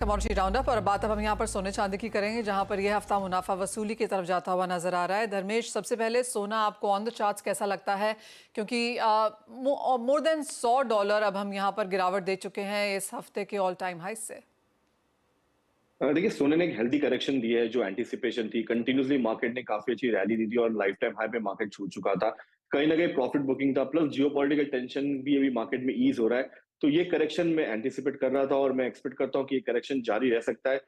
Commodity roundup और बात अब हम यहाँ पर सोने चांदी की करेंगे, जहां पर यह हफ्ता मुनाफा वसूली की तरफ जाता हुआ नजर आ रहा है। धर्मेश, सबसे पहले सोना आपको ऑन द चार्ट्स कैसा लगता है, क्योंकि मोर देन $100 अब हम यहाँ पर गिरावट दे चुके हैं इस हफ्ते के ऑल टाइम हाई से। देखिए, सोने ने एक हेल्दी करेक्शन दी है। जो एंटिसिपेशन थी, कंटिन्यूसली मार्केट ने काफी अच्छी रैली दी थी और लाइफ टाइम हाई पे मार्केट छू चुका था। कहीं ना कहीं प्रॉफिट बुकिंग था, प्लस जियोपॉलिटिकल टेंशन भी अभी मार्केट में ईज हो रहा है। तो ये करेक्शन मैं एंटिसिपेट कर रहा था और मैं एक्सपेक्ट करता हूँ कि ये करेक्शन जारी रह सकता है।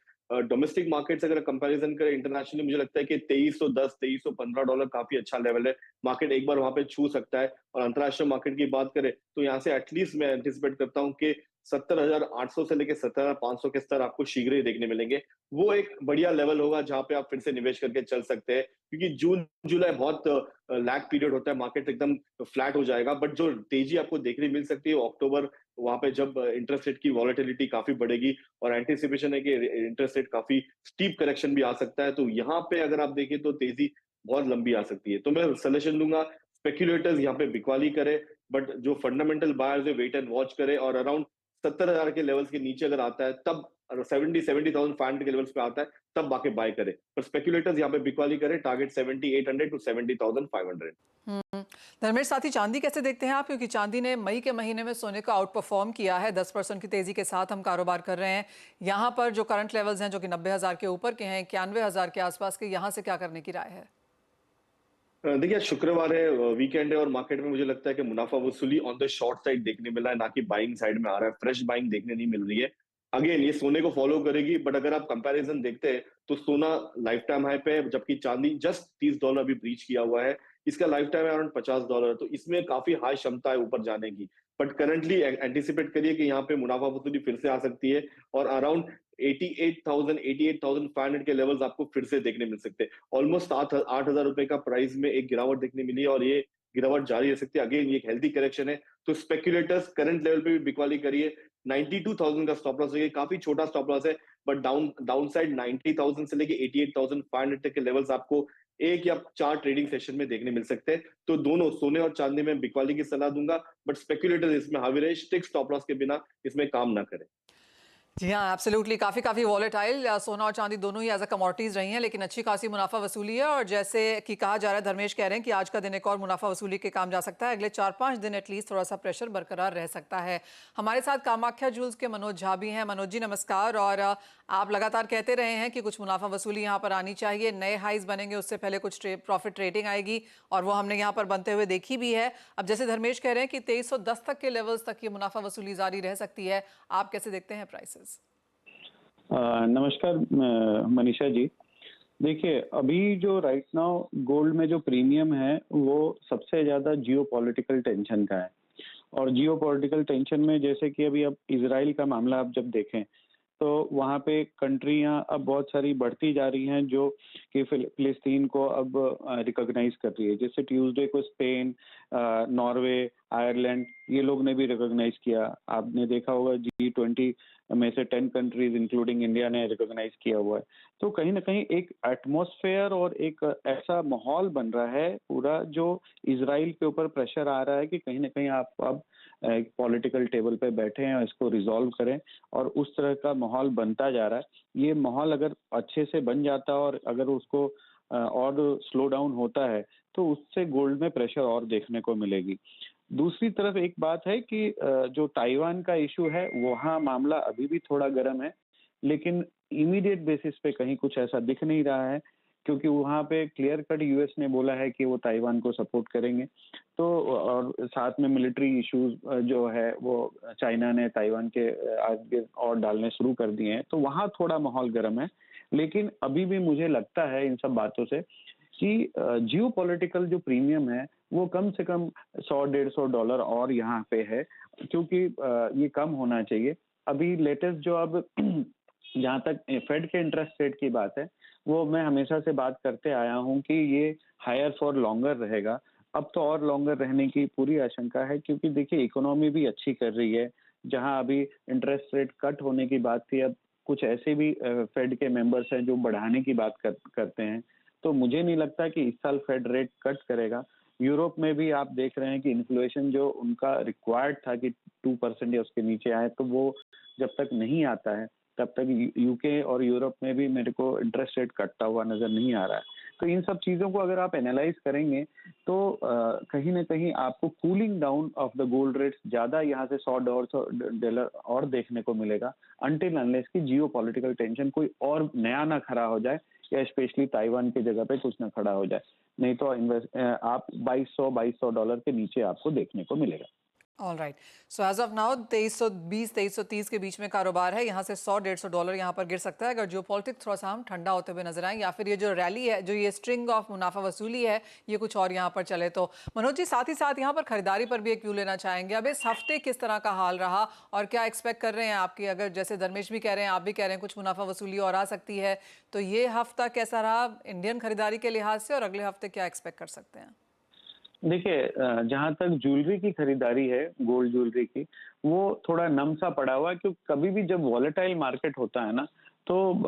डोमेस्टिक मार्केट से अगर कंपैरिजन करें इंटरनेशनली, मुझे लगता है कि 2310 $2315 काफी अच्छा लेवल है। मार्केट एक बार वहां पे छू सकता है। और अंतरराष्ट्रीय मार्केट की बात करें तो यहाँ से एटलीस्ट मैं एंटिसिपेट करता हूँ कि 70,800 से लेकर 70,500 के स्तर आपको शीघ्र ही देखने मिलेंगे। वो एक बढ़िया लेवल होगा जहां पे आप फिर से निवेश करके चल सकते हैं, क्योंकि जून जुलाई बहुत लैग पीरियड होता है, मार्केट एकदम फ्लैट हो जाएगा। बट जो तेजी आपको देखने मिल सकती है वो अक्टूबर, वहां पे जब इंटरेस्ट रेट की वॉलेटिलिटी काफी बढ़ेगी और एंटिसिपेशन है कि इंटरेस्ट रेट काफी स्टीप करेक्शन भी आ सकता है। तो यहाँ पे अगर आप देखें तो तेजी बहुत लंबी आ सकती है। तो मैं सजेशन दूंगा स्पेक्युलेटर्स यहाँ पे बिकवाली करे, बट जो फंडामेंटल बायर्स है वेट एंड वॉच करे। और अराउंड 70,000 के लेवल्स के नीचे अगर आता है तब, 70,500 के लेवल्स पे आता है तब बाके बाय करे। पर स्पेक्युलेटर्स यहाँ पे बिकवाली करे, टारगेट 70,800 टू 70,500। हम्म। धर्मेश, साथ ही चांदी कैसे देखते हैं आप, क्योंकि चांदी ने मई के महीने में सोने का आउट परफॉर्म किया है। 10% की तेजी के साथ हम कारोबार कर रहे हैं। यहाँ पर जो करंट लेवल्स हैं जो कि 90,000 के ऊपर के हैं, 91,000 के आसपास के, यहाँ से क्या करने की राय है? देखिए, शुक्रवार है, वीकेंड है और मार्केट में मुझे लगता है कि मुनाफा वसूली ऑन द शॉर्ट साइड देखने मिला है, ना कि बाइंग साइड में आ रहा है। फ्रेश बाइंग देखने नहीं मिल रही है। अगेन ये सोने को फॉलो करेगी, बट अगर आप कंपैरिजन देखते हैं तो सोना लाइफ टाइम हाई पे है, जबकि चांदी जस्ट $30 अभी ब्रीच किया हुआ है। इसका लाइफ टाइम है अराउंड $50, तो इसमें काफी हाई क्षमता है ऊपर जाने की। बट करंटली एंटिसिपेट करिए कि यहाँ पे मुनाफा वसूली फिर से आ सकती है और अराउंड 88,500 के लेवल्स आपको फिर से देखने मिल सकते हैं। ऑलमोस्ट 8,000 रुपए का प्राइस में एक गिरावट देखने मिली है और ये गिरावट जारी रह सकती है। अगेन ये एक हेल्दी करेक्शन है, तो स्पेक्युलेटर्स करंट लेवल पे भी बिकवाली करिए। 92,000 का स्टॉप लॉस है, ये काफी छोटा स्टॉप लॉस है, बट डाउन साइड 90,000 से लेके 88,500 तक के लेवल्स आपको एक या चार ट्रेडिंग सेशन में देखने मिल सकते हैं। तो दोनों सोने और चांदी में बिकवाली की सलाह दूंगा, बट स्पेक्युलेटर्स इसमें हावी रहे, स्टिक स्टॉप लॉस के बिना इसमें काम ना करें। जी हाँ, एब्सोल्युटली। काफ़ी वॉलेटाइल सोना और चांदी दोनों ही एज अ कमोडिटीज रही हैं, लेकिन अच्छी खासी मुनाफा वसूली है। और जैसे कि कहा जा रहा है, धर्मेश कह रहे हैं कि आज का दिन एक और मुनाफा वसूली के काम जा सकता है। अगले 4-5 दिन एटलीस्ट थोड़ा सा प्रेशर बरकरार रह सकता है। हमारे साथ कामाख्या ज्वेल्स के मनोज झा भी हैं। मनोज जी, नमस्कार। और आप लगातार कहते रहे हैं कि कुछ मुनाफा वसूली यहाँ पर आनी चाहिए, नए हाइज बनेंगे, उससे पहले कुछ प्रॉफिट रेटिंग आएगी, और वो हमने यहाँ पर बनते हुए देखी भी है। अब जैसे धर्मेश कह रहे हैं कि 2310 तक के लेवल्स तक ये मुनाफा वसूली जारी रह सकती है, आप कैसे देखते हैं प्राइसेस? नमस्कार मनीषा जी। देखिए, अभी जो राइट नाउ गोल्ड में जो प्रीमियम है वो सबसे ज़्यादा जियोपॉलिटिकल टेंशन का है। और जियोपॉलिटिकल टेंशन में जैसे कि अभी अब इजराइल का मामला आप जब देखें तो वहाँ पे कंट्रियां अब बहुत सारी बढ़ती जा रही हैं जो कि फिलिस्तीन को अब रिकॉग्नाइज कर रही है। जैसे ट्यूसडे को स्पेन, नॉर्वे, आयरलैंड, ये लोग ने भी रिकॉग्नाइज किया। आपने देखा होगा G20 में से 10 कंट्रीज इंक्लूडिंग इंडिया ने रिकॉग्नाइज किया हुआ है। तो कहीं ना कहीं एक एटमॉस्फेयर और एक ऐसा माहौल बन रहा है पूरा, जो इजराइल के ऊपर प्रेशर आ रहा है कि कहीं ना कहीं आप अब एक पॉलिटिकल टेबल पे बैठे हैं और इसको रिजॉल्व करें। और उस तरह का माहौल बनता जा रहा है। ये माहौल अगर अच्छे से बन जाता और अगर उसको और स्लो डाउन होता है तो उससे गोल्ड में प्रेशर और देखने को मिलेगी। दूसरी तरफ एक बात है कि जो ताइवान का इशू है वहाँ मामला अभी भी थोड़ा गर्म है, लेकिन इमीडिएट बेसिस पे कहीं कुछ ऐसा दिख नहीं रहा है, क्योंकि वहाँ पे क्लियर कट यूएस ने बोला है कि वो ताइवान को सपोर्ट करेंगे। तो और साथ में मिलिट्री इश्यूज जो है वो चाइना ने ताइवान के आगे और डालने शुरू कर दिए हैं, तो वहाँ थोड़ा माहौल गर्म है। लेकिन अभी भी मुझे लगता है इन सब बातों से कि जियो पॉलिटिकल जो प्रीमियम है वो कम से कम $100-150 और यहाँ पे है, क्योंकि ये कम होना चाहिए। अभी लेटेस्ट जो अब जहाँ तक फेड के इंटरेस्ट रेट की बात है, वो मैं हमेशा से बात करते आया हूँ कि ये हायर फॉर लॉन्गर रहेगा। अब तो और लॉन्गर रहने की पूरी आशंका है, क्योंकि देखिए इकोनॉमी भी अच्छी कर रही है। जहाँ अभी इंटरेस्ट रेट कट होने की बात थी, अब कुछ ऐसे भी फेड के मेंबर्स हैं जो बढ़ाने की बात करते हैं। तो मुझे नहीं लगता कि इस साल फेड रेट कट करेगा। यूरोप में भी आप देख रहे हैं कि इन्फ्लेशन जो उनका रिक्वायर्ड था कि 2% या उसके नीचे आए, तो वो जब तक नहीं आता है तब तक यूके और यूरोप में भी मेरे को इंटरेस्ट रेट कटता हुआ नजर नहीं आ रहा है। तो इन सब चीजों को अगर आप एनालाइज करेंगे तो कहीं ना कहीं आपको cooling down of the gold rates ज्यादा यहाँ से $100 और देखने को मिलेगा, अनटिल अनलेस की जियो पॉलिटिकल टेंशन कोई और नया ना खड़ा हो जाए या स्पेशली ताइवान की जगह पे कुछ ना खड़ा हो जाए। नहीं तो आप $2200 के नीचे आपको देखने को मिलेगा। All right, so as of now 2320 2330 के बीच में कारोबार है। यहाँ से $100-150 यहाँ पर गिर सकता है अगर जियो पॉलिटिक्स थोड़ा सा हम ठंडा होते हुए नजर आए, या फिर ये जो रैली है, जो ये स्ट्रिंग ऑफ मुनाफा वसूली है, ये कुछ और यहाँ पर चले तो। मनोज जी, साथ ही साथ यहाँ पर खरीदारी पर भी एक व्यू लेना चाहेंगे। अब इस हफ्ते किस तरह का हाल रहा और क्या एक्सपेक्ट कर रहे हैं आपकी? अगर जैसे धर्मेश भी कह रहे हैं, आप भी कह रहे हैं कुछ मुनाफा वसूली और आ सकती है, तो ये हफ्ता कैसा रहा इंडियन खरीदारी के लिहाज से और अगले हफ्ते क्या एक्सपेक्ट कर सकते हैं? देखिए, जहां तक ज्वेलरी की खरीदारी है, गोल्ड ज्वेलरी की, वो थोड़ा नम सा पड़ा हुआ है, क्योंकि कभी भी जब वॉलेटाइल मार्केट होता है ना, तो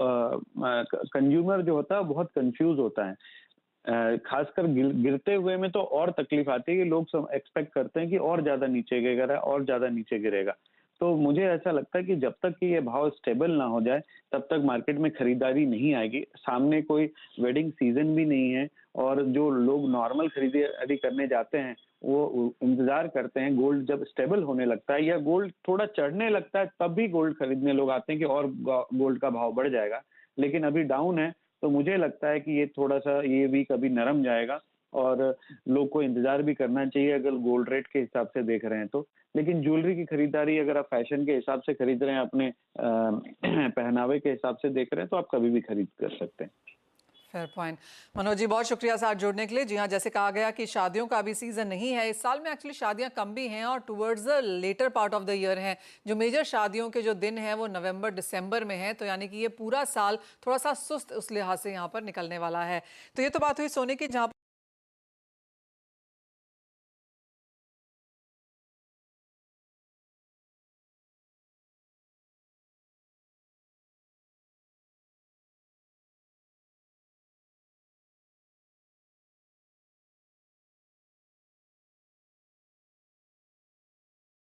कंज्यूमर जो होता है बहुत कंफ्यूज होता है। खासकर गिरते हुए में तो और तकलीफ आती है कि लोग एक्सपेक्ट करते हैं कि और ज्यादा नीचे गिरेगा और ज्यादा नीचे गिरेगा। तो मुझे ऐसा लगता है कि जब तक कि ये भाव स्टेबल ना हो जाए तब तक मार्केट में खरीदारी नहीं आएगी। सामने कोई वेडिंग सीजन भी नहीं है और जो लोग नॉर्मल खरीदारी करने जाते हैं वो इंतजार करते हैं गोल्ड जब स्टेबल होने लगता है या गोल्ड थोड़ा चढ़ने लगता है, तब भी गोल्ड खरीदने लोग आते हैं कि और गोल्ड का भाव बढ़ जाएगा। लेकिन अभी डाउन है तो मुझे लगता है कि ये थोड़ा सा ये भी कभी नरम जाएगा और लोग को इंतजार भी करना चाहिए अगर गोल्ड रेट के हिसाब से देख रहे हैं तो। लेकिन ज्वेलरी की खरीदारी अगर आप फैशन के हिसाब से खरीद रहे हैं, अपने पहनावे के हिसाब से देख रहे हैं, तो आप कभी भी खरीद कर सकते हैं। Fair point. मनोज जी, बहुत शुक्रिया साथ जुड़ने के लिए। जी हाँ, जैसे कहा गया कि शादियों का अभी सीजन नहीं है इस साल में, एक्चुअली शादियां कम भी हैं और towards the latter part of the year हैं। जो मेजर शादियों के जो दिन हैं वो नवंबर दिसंबर में है, तो यानी कि ये पूरा साल थोड़ा सा सुस्त उस लिहाज से यहाँ पर निकलने वाला है। तो ये तो बात हुई सोने की, जहाँ